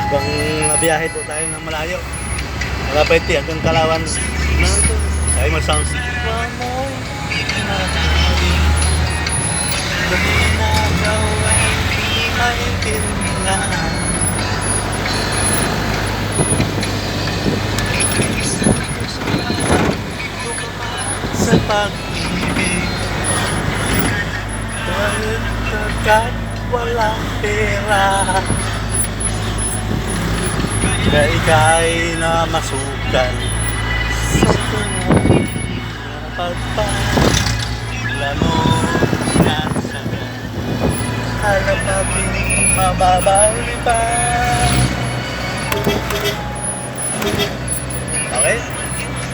Bang biyahe po tayo ng malayo. Wala pa iti hanggang Kalawan. Ay mag-sounds. Sa pag-ibig kahit walang pera na ika'y na masukan sa tunay na pagpalano ng saga halapating mababali pa. Okay?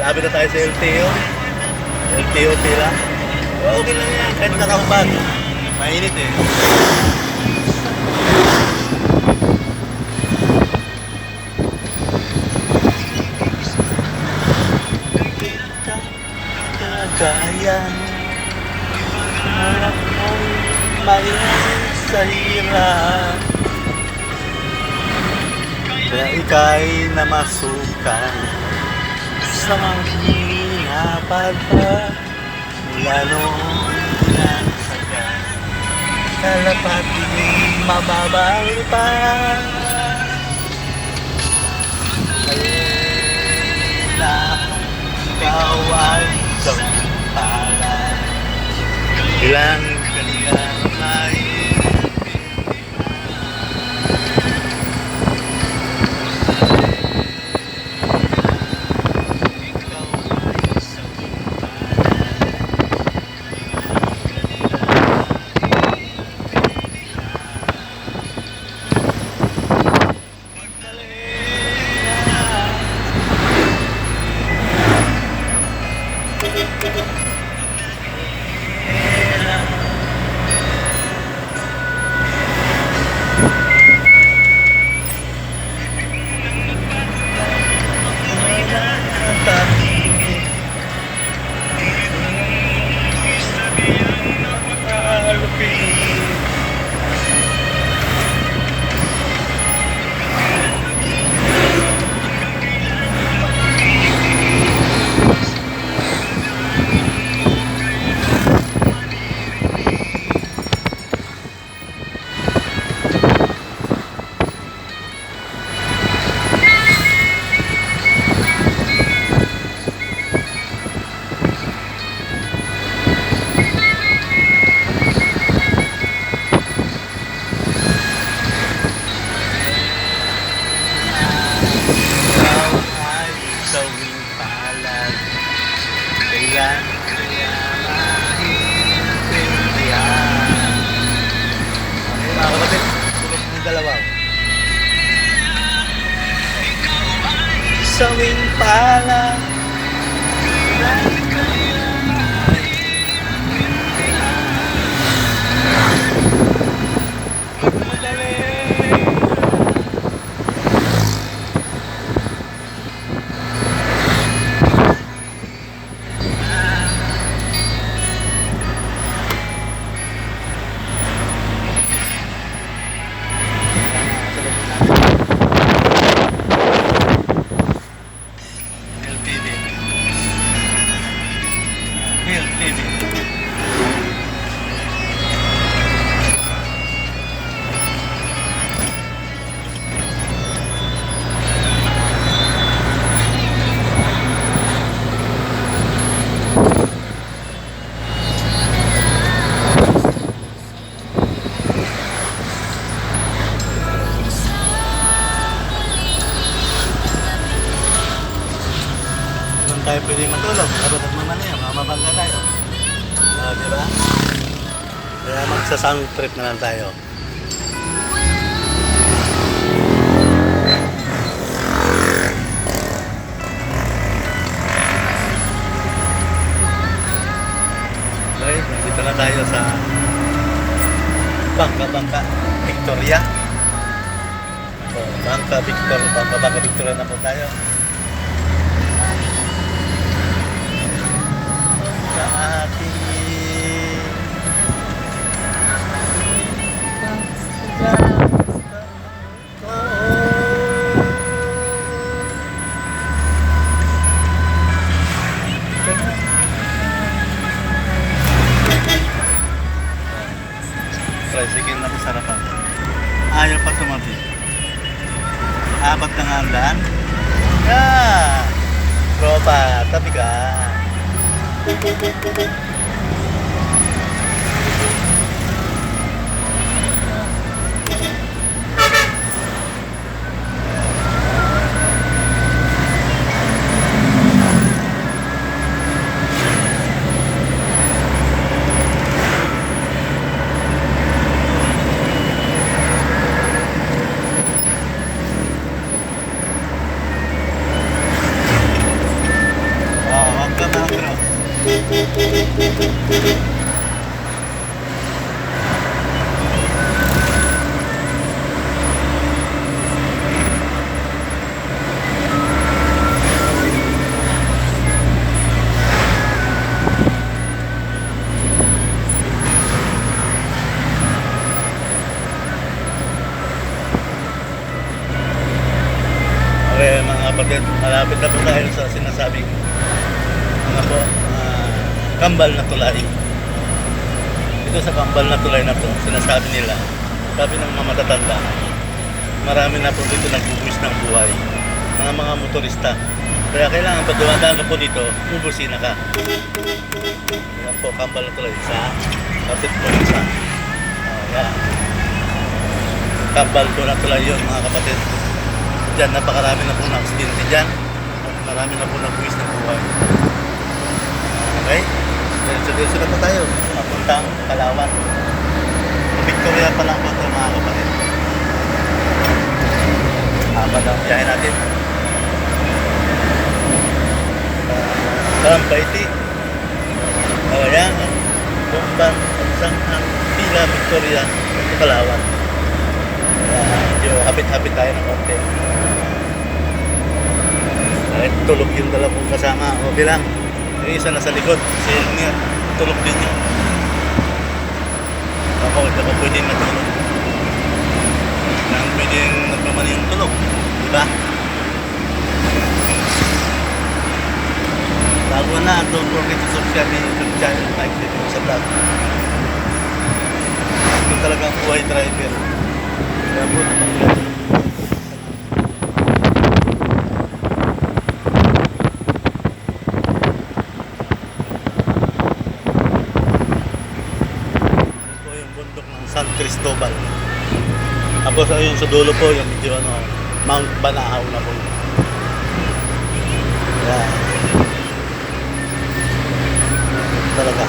Lapit na tayo sa LTO. LTO pila. Okay lang yan. Kahit nakakabag. Mainit eh. Kagayan harap mo'y mayroon sa hirap kaya ika'y namasukan sa mahinapan pa mula noong ng saga kalapating mababang pa na ikaw ay sampala ilang kalimay kailan kaya maintindihan. Okay mga kapatid, tulog ng dalawa. Sawing pala kailan kaya magmadali. Tayo pwede matulog, dapat at mamaya, mamabangga tayo. Diba? Kaya magsa-sound trip na lang tayo. Okay, dito na tayo sa Bangka Victoria. Bangka Victoria na po tayo. Apat na nga ang daan. Yeah! Tropa, tabi ka. Wag ka na cross. Okay mga kapatid, malapit na po tayo sa sinasabing kambal na tulay. Ito sa kambal na tulay na to, sinasabi nila, sabi ng mga matatanda, marami na po dito nagbubuwis ng buhay, mga motorista. Kaya kailangan pag dumadaan ka po dito, ubusina ka. Yan po, kambal na tulay. Isa, kapit po isa. Yan. Kambal po na tulay yun mga kapatid. Diyan, napakarami na po ng aksidente dyan. Marami na po nagbuwis ng buhay. Okay? Diretso na po tayo. Papuntang Palawan. Victoria pa lang po ito mga kapatid. Habang ang biyahe natin. Bayti. Ayan. Bumban. Pagsanghan. Pila Victoria. Palawan. Medyo hapit-hapit tayo ng konti. Tulog yung dalawang kasama. Okay lang. Yung isa nasa likod. Si Elmer. Tulog din yun. Ako, hindi pa pwedeng matulog. Hindi pwedeng nagmamani yung tulog. Diba? Bago na, don't forget to subscribe sa YouTube channel. Like dito sa vlog. Ito talagang buhay driver. Kaya po, San Cristobal. Tapos ayun sa dulo po yung medyo Mount Banahaw na po. Yan. Talaga.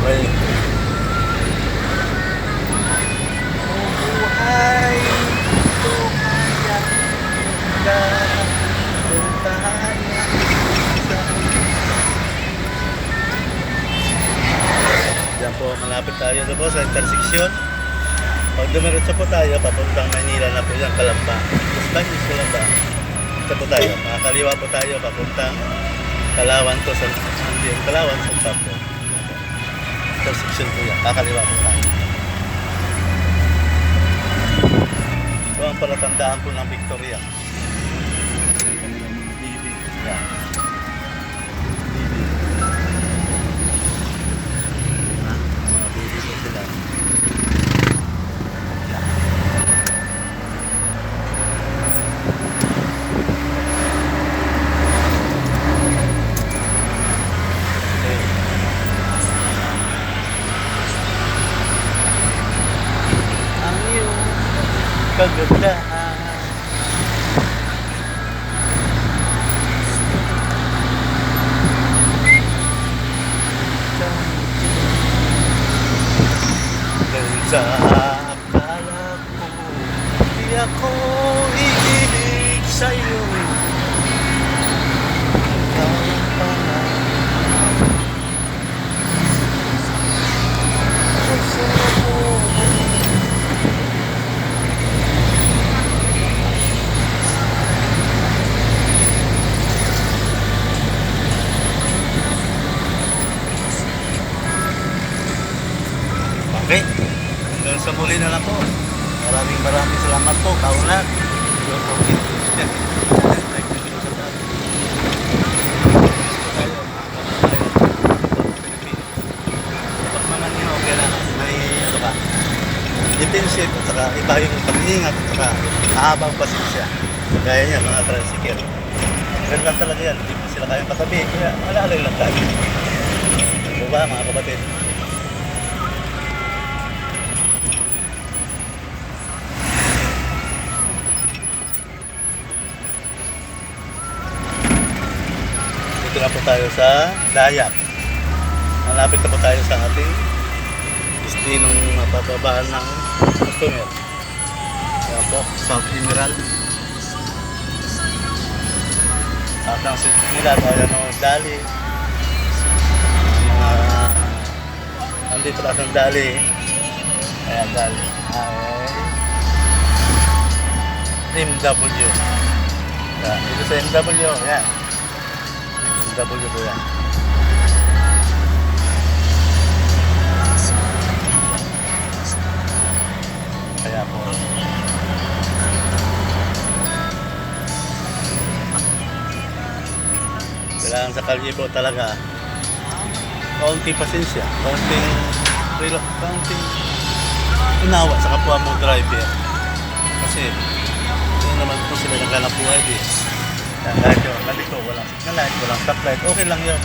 Okay. Diyan po, malapit tayo na po sa intersection. Pag dumiretso po tayo, papuntang Manila na po yung Calamba. Spanish Calamba. Ito po tayo, makakaliwa po tayo, papuntang Kalawan to sa Kalawan sa Tapo. Intersection po yan, kakaliwa po tayo. Ito ang palatandaan po ng Victoria. Yan. Kagandahan. Dahil sa akala ko, di ako iibig sa'yo. Ikaw pala. Gusto mo. Okay, hanggang sa muli na lang po. Maraming salamat po, kaulan. Don't forget to subscribe. Like, video sa tayo. defensive at saka iba yung pag-iingat at saka mahabang pasensya. Gaya niya mga tricycle. Ganun lang talaga yan. Hindi pa sila kayang katabi. Kaya alalay lang tayo. Ano ba mga kapatid? Dito na po tayo sa Dayak. Malapit na po tayo sa ating destinong mapapabahan ng customer. Yan po, South Emerald. At ang city nila, kaya no, Dali. Nandito lang ng Dali. Ayan, Dali. MW. Yan, dito sa MW, yan. MW po yan. Kaya po kailangan sa kalye po talaga kaunting pasensya, kaunting unawa sa kapwa mo driver kasi yun naman po sila naghanap buhay din. Kahit yun, nandito walang signal light, walang stoplight, okay lang yun.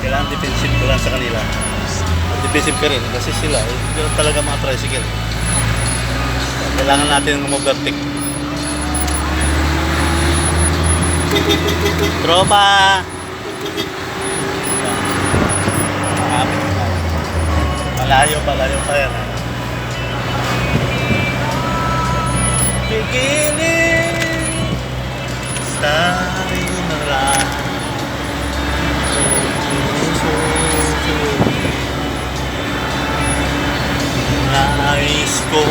Kailangan defensive ko lang sa kanila. Defensive ka rin kasi sila yun talaga mga tricycle. Kailangan natin mag-overtake. Tropa! Malayo pa yan. Beginning tayo na lang. Nais ko